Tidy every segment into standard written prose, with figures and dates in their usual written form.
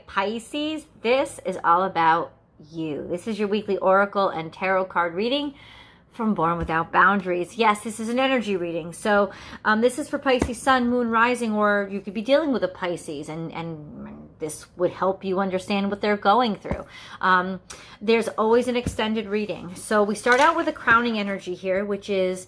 Pisces, this is all about you. This is your weekly oracle and tarot card reading from Born Without Boundaries. Yes, this is an energy reading. So this is for Pisces sun, moon, rising, or you could be dealing with a Pisces, and this would help you understand what they're going through. There's always an extended reading. So we start out with a crowning energy here, which is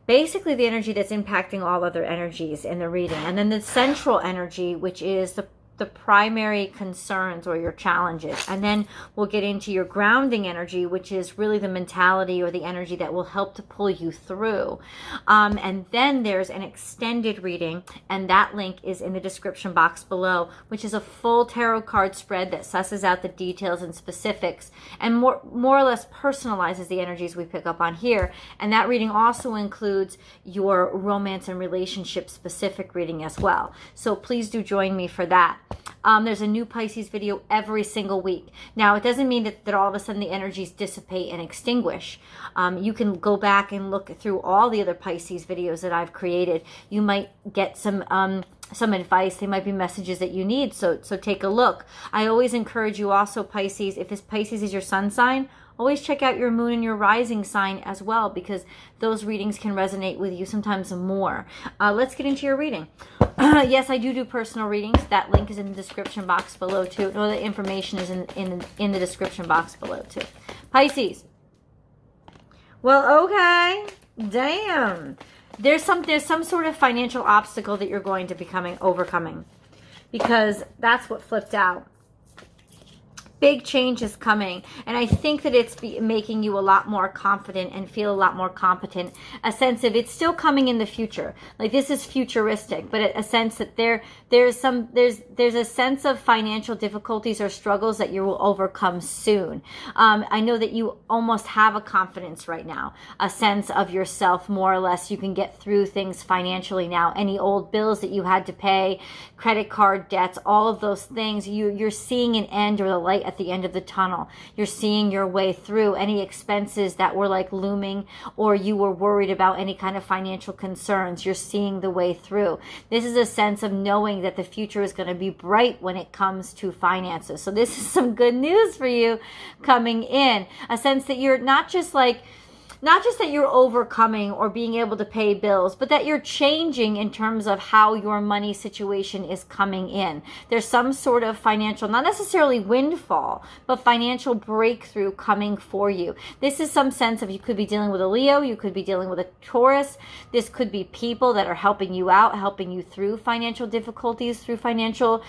basically the energy that's impacting all other energies in the reading. And then the central energy, which is the primary concerns or your challenges. And then we'll get into your grounding energy, which is really the mentality or the energy that will help to pull you through. And then there's an extended reading, and that link is in the description box below, which is a full tarot card spread that susses out the details and specifics and more or less personalizes the energies we pick up on here. And that reading also includes your romance and relationship specific reading as well. So please do join me for that. There's a new Pisces video every single week. Now, it doesn't mean that all of a sudden the energies dissipate and extinguish. You can go back and look through all the other Pisces videos that I've created. You might get some advice. They might be messages that you need. So take a look. I always encourage you also, Pisces, if this Pisces is your sun sign, always check out your moon and your rising sign as well, because those readings can resonate with you sometimes more. Let's get into your reading. Yes, I do personal readings. That link is in the description box below too. All the information is in the description box below too. Pisces. Well, okay. Damn. There's some sort of financial obstacle that you're going to be overcoming, because that's what flipped out. Big change is coming, and I think that it's making you a lot more confident and feel a lot more competent. A sense of it's still coming in the future, like this is futuristic, but a sense that there's a sense of financial difficulties or struggles that you will overcome soon. I know that you almost have a confidence right now, a sense of yourself more or less. You can get through things financially now. Any old bills that you had to pay, credit card debts, all of those things, you're seeing an end or the light at the end of the tunnel. You're seeing your way through any expenses that were like looming, or you were worried about any kind of financial concerns. You're seeing the way through. This is a sense of knowing that the future is going to be bright when it comes to finances. So this is some good news for you coming in. A sense that you're not just that you're overcoming or being able to pay bills, but that you're changing in terms of how your money situation is coming in. There's some sort of financial, not necessarily windfall, but financial breakthrough coming for you. This is some sense of, you could be dealing with a Leo, you could be dealing with a Taurus. This could be people that are helping you out, helping you through financial difficulties, through financial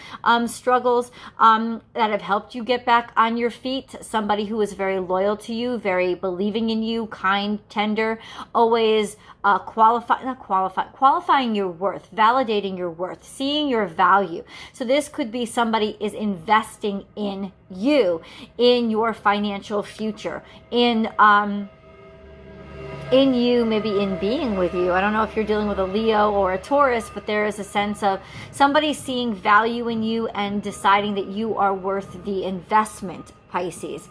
struggles, that have helped you get back on your feet. Somebody who is very loyal to you, very believing in you, kind, tender, always qualifying your worth, validating your worth, seeing your value. So this could be somebody is investing in you, in your financial future, in you, maybe in being with you. I don't know if you're dealing with a Leo or a Taurus, but there is a sense of somebody seeing value in you and deciding that you are worth the investment, Pisces.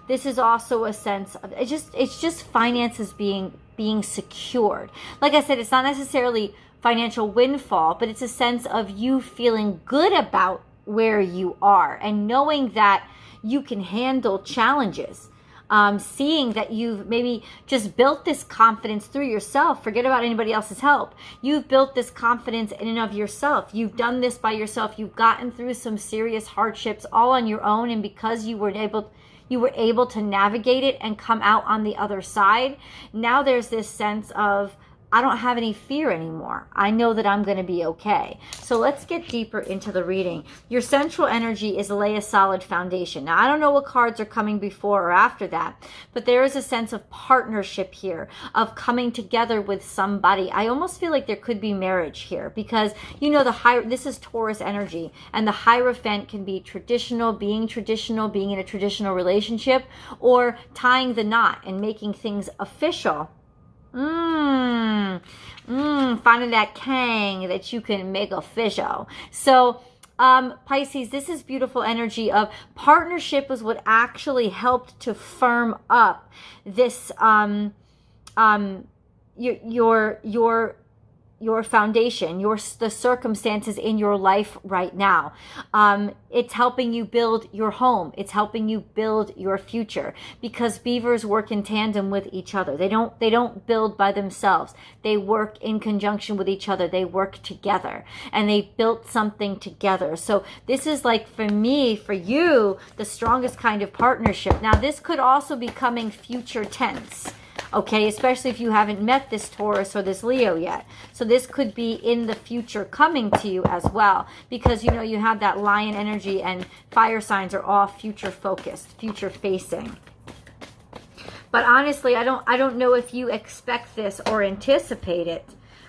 This is also a sense of, it's just finances being secured. Like I said, it's not necessarily financial windfall, but it's a sense of you feeling good about where you are and knowing that you can handle challenges. Seeing that you've maybe just built this confidence through yourself. Forget about anybody else's help. You've built this confidence in and of yourself. You've done this by yourself. You've gotten through some serious hardships all on your own, and because you were able to navigate it and come out on the other side, now there's this sense of, I don't have any fear anymore. I know that I'm going to be okay. So let's get deeper into the reading. Your central energy is lay a solid foundation. Now, I don't know what cards are coming before or after that, but there is a sense of partnership here, of coming together with somebody. I almost feel like there could be marriage here, because you know this is Taurus energy, and the Hierophant can be traditional, being in a traditional relationship, or tying the knot and making things official. Finding that Kang that you can make official. So Pisces, this is beautiful energy of partnership is what actually helped to firm up this your your foundation, the circumstances in your life right now. It's helping you build your home. It's helping you build your future, because beavers work in tandem with each other. They don't build by themselves. They work in conjunction with each other. They work together, and they built something together. So this is like, for me, for you, the strongest kind of partnership. Now, this could also be coming future tense. Okay, especially if you haven't met this Taurus or this Leo yet. So this could be in the future coming to you as well, because you know you have that lion energy, and fire signs are all future focused, future facing. But honestly, I don't know if you expect this or anticipate it.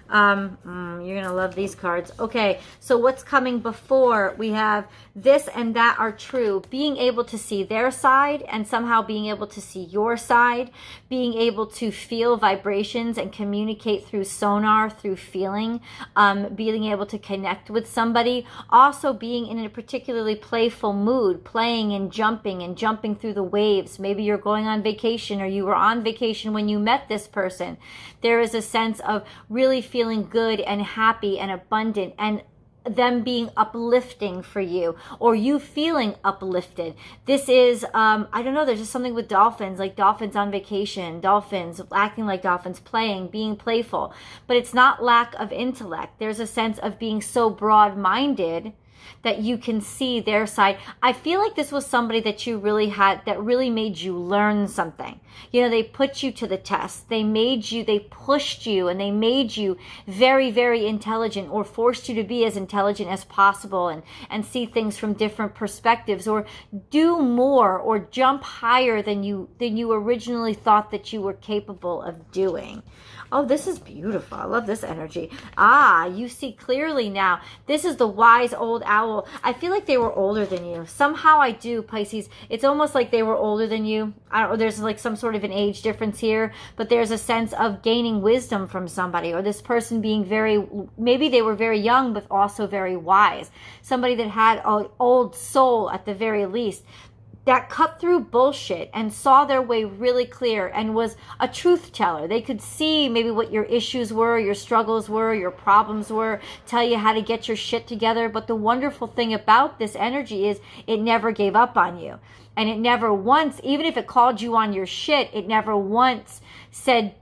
You're gonna love these cards. Okay, so what's coming before? We have this and that are true. Being able to see their side and somehow being able to see your side. Being able to feel vibrations and communicate through sonar, through feeling. Being able to connect with somebody. Also being in a particularly playful mood, playing and jumping through the waves. Maybe you're going on vacation, or you were on vacation when you met this person. There is a sense of really feeling good and happy and abundant, and them being uplifting for you, or you feeling uplifted. This is, I don't know, there's just something with dolphins, like dolphins on vacation, dolphins acting like dolphins, playing, being playful. But it's not lack of intellect. There's a sense of being so broad-minded that you can see their side. I feel like this was somebody that you really had, that really made you learn something. You know, they put you to the test. They made you, they pushed you, and they made you very, very intelligent, or forced you to be as intelligent as possible, and see things from different perspectives, or do more, or jump higher than you originally thought that you were capable of doing. Oh, this is beautiful. I love this energy. Ah, you see clearly now. This is the wise old owl. I feel like they were older than you. Somehow I do, Pisces. It's almost like they were older than you. I don't know, there's like some sort of an age difference here, but there's a sense of gaining wisdom from somebody, or this person being very, maybe they were very young, but also very wise. Somebody that had an old soul at the very least, that cut through bullshit and saw their way really clear and was a truth teller. They could see maybe what your issues were, your struggles were, your problems were, tell you how to get your shit together. But the wonderful thing about this energy is it never gave up on you. And it never once, even if it called you on your shit, it never once said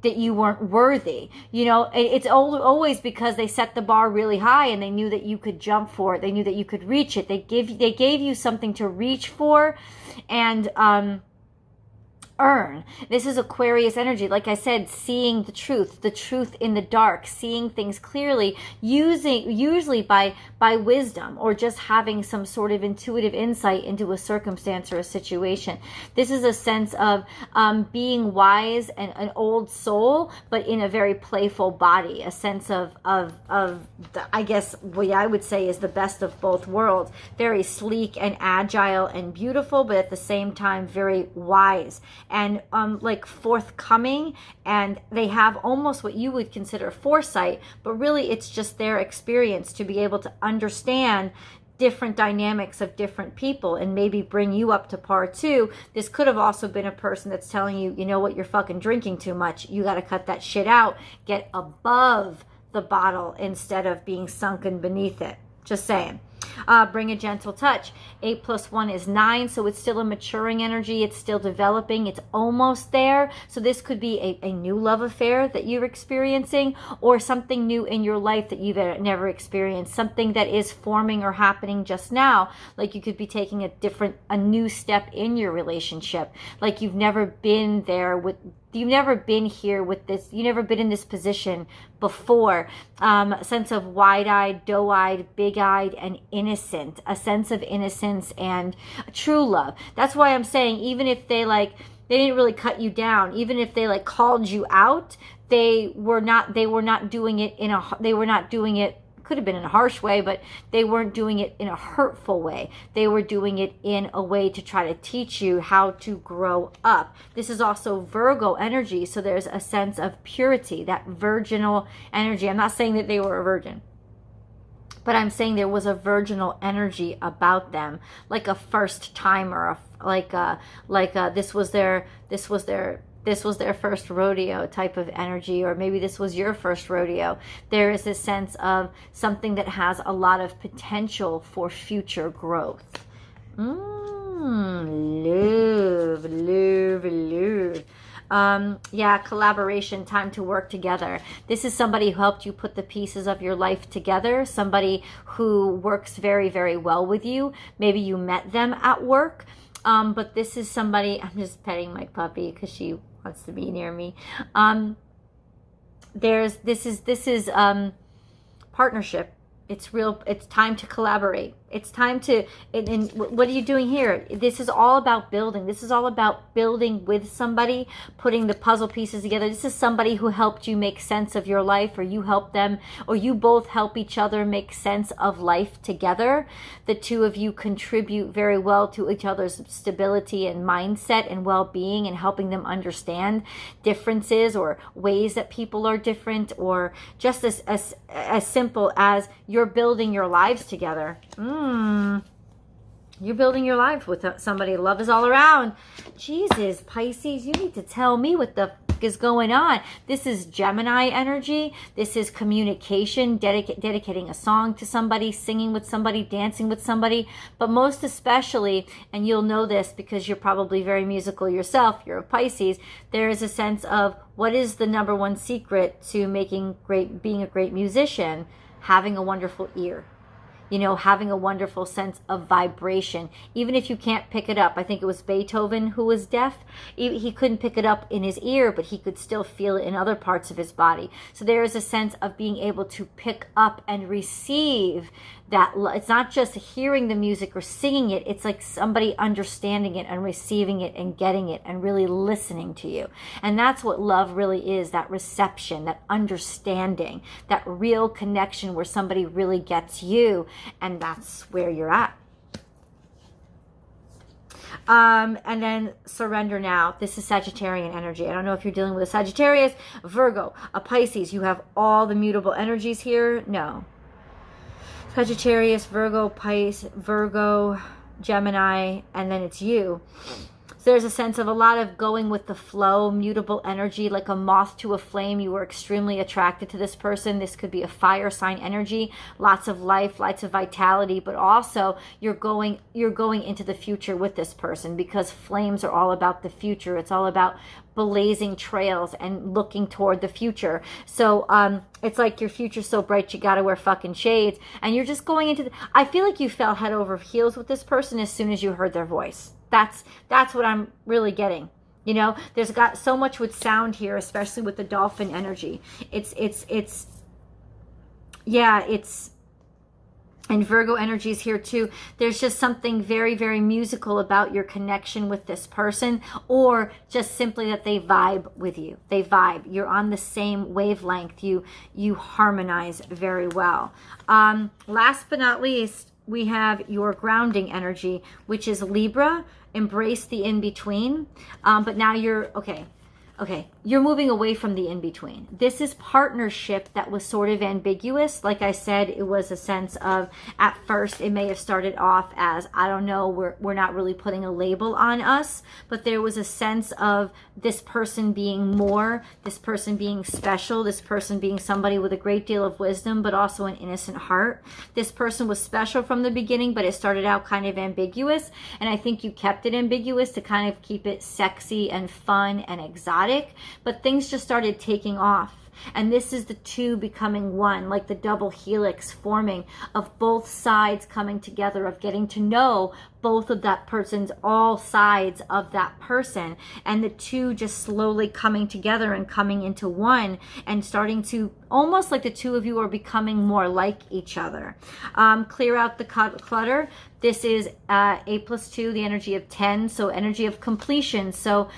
that you weren't worthy. You know, it's always because they set the bar really high, and they knew that you could jump for it. They knew that you could reach it. They gave you something to reach for and earn. This is Aquarius energy. Like I said, seeing the truth in the dark, seeing things clearly, usually by wisdom, or just having some sort of intuitive insight into a circumstance or a situation. This is a sense of being wise and an old soul, but in a very playful body. A sense of I guess what I would say is the best of both worlds. Very sleek and agile and beautiful, but at the same time very wise and like forthcoming, and they have almost what you would consider foresight, but really it's just their experience to be able to understand different dynamics of different people and maybe bring you up to par too. This could have also been a person that's telling you, you know what, you're fucking drinking too much. You got to cut that shit out. Get above the bottle instead of being sunken beneath it. Just saying. Bring a gentle touch. 8 + 1 is 9, so it's still a maturing energy. It's still developing. It's almost there. So this could be a new love affair that you're experiencing, or something new in your life that you've never experienced, something that is forming or happening just now. Like you could be taking a new step in your relationship. Like you've never been there with, you've never been here with this, you've never been in this position before. A sense of wide-eyed, doe-eyed, big-eyed, and innocent. A sense of innocence and true love. That's why I'm saying, even if they didn't really cut you down, even if they called you out, they were not doing it could have been in a harsh way, but they weren't doing it in a hurtful way. They were doing it in a way to try to teach you how to grow up. This is also Virgo energy, so there's a sense of purity, that virginal energy. I'm not saying that they were a virgin, but I'm saying there was a virginal energy about them, like a first timer, this was their this was their first rodeo type of energy, or maybe this was your first rodeo. There is this sense of something that has a lot of potential for future growth. Love, love, love. Yeah, collaboration, time to work together. This is somebody who helped you put the pieces of your life together, somebody who works very, very well with you. Maybe you met them at work, but this is somebody, I'm just petting my puppy because she wants to be near me. This is partnership. It's real. It's time to collaborate. It's time to, and what are you doing here? This is all about building. This is all about building with somebody, putting the puzzle pieces together. This is somebody who helped you make sense of your life, or you help them, or you both help each other make sense of life together. The two of you contribute very well to each other's stability and mindset and well-being, and helping them understand differences or ways that people are different, or just as simple as you're building your lives together. You're building your life with somebody. Love is all around. Jesus, Pisces, you need to tell me what the fuck is going on. This is Gemini energy. This is communication, dedicating a song to somebody, singing with somebody, dancing with somebody. But most especially, and you'll know this because you're probably very musical yourself, you're a Pisces, there is a sense of what is the number one secret to being a great musician? Having a wonderful ear. You know, having a wonderful sense of vibration. Even if you can't pick it up. I think it was Beethoven who was deaf. He couldn't pick it up in his ear, but he could still feel it in other parts of his body. So there is a sense of being able to pick up and receive that. It's not just hearing the music or singing it. It's like somebody understanding it and receiving it and getting it and really listening to you. And that's what love really is, that reception, that understanding, that real connection where somebody really gets you. And that's where you're at. And then surrender now. This is Sagittarian energy. I don't know if you're dealing with a Sagittarius, Virgo, a Pisces. You have all the mutable energies here. No. Sagittarius, Virgo, Pisces, Virgo, Gemini, and then it's you. So there's a sense of a lot of going with the flow, mutable energy, like a moth to a flame. You were extremely attracted to this person. This could be a fire sign energy, lots of life, lots of vitality, but also you're going into the future with this person, because flames are all about the future. It's all about blazing trails and looking toward the future. So it's like your future's so bright you gotta wear fucking shades, and you're just going into I feel like you fell head over heels with this person as soon as you heard their voice. That's what I'm really getting. You know, there's got so much with sound here, especially with the dolphin energy. And Virgo energy is here too. There's just something very, very musical about your connection with this person, or just simply that they vibe with you. They vibe. You're on the same wavelength. You harmonize very well. Last but not least, we have your grounding energy, which is Libra. Embrace the in-between. But now you're, okay, you're moving away from the in-between. This is partnership that was sort of ambiguous. Like I said, it was a sense of, at first, it may have started off as, I don't know, we're not really putting a label on us, but there was a sense of this person being more, this person being special, this person being somebody with a great deal of wisdom, but also an innocent heart. This person was special from the beginning, but it started out kind of ambiguous, and I think you kept it ambiguous to kind of keep it sexy and fun and exotic. But things just started taking off. And this is the two becoming one, like the double helix forming of both sides coming together, of getting to know both of that person's, all sides of that person, and the two just slowly coming together and coming into one, and starting to almost like the two of you are becoming more like each other. Clear out the clutter. This is A+2, the energy of 10, so energy of completion. So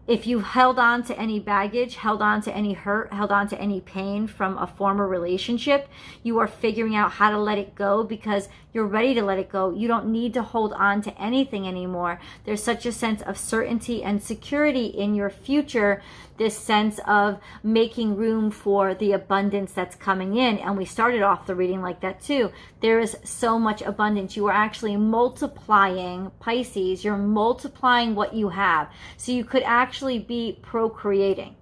if you held on to any baggage, held on to any hurt, held on to any pain from a former relationship, you are figuring out how to let it go, because you're ready to let it go. You don't need to hold on to anything anymore. There's such a sense of certainty and security in your future, this sense of making room for the abundance that's coming in. And we started off the reading like that too. There is so much abundance. You are actually multiplying, Pisces. You're multiplying what you have. So you could actually actually be procreating.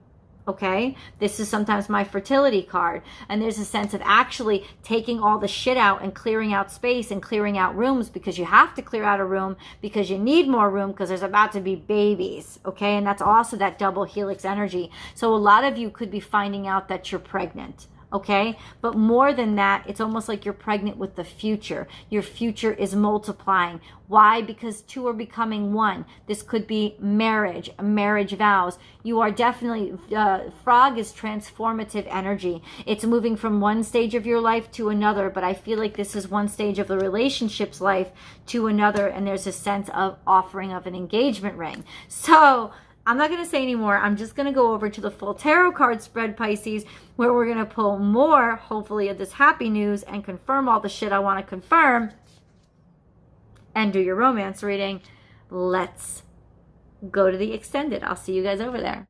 Okay, this is sometimes my fertility card, and there's a sense of actually taking all the shit out and clearing out space and clearing out rooms, because you have to clear out a room because you need more room because there's about to be babies. Okay, and that's also that double helix energy. So a lot of you could be finding out that you're pregnant. Okay, but more than that, it's almost like you're pregnant with the future. Your future is multiplying. Why? Because two are becoming one. This could be marriage vows. You are definitely, frog is transformative energy. It's moving from one stage of your life to another, but I feel like this is one stage of the relationship's life to another, and there's a sense of offering of an engagement ring. So I'm not going to say anymore. I'm just going to go over to the full tarot card spread, Pisces, where we're going to pull more, hopefully, of this happy news and confirm all the shit I want to confirm and do your romance reading. Let's go to the extended. I'll see you guys over there.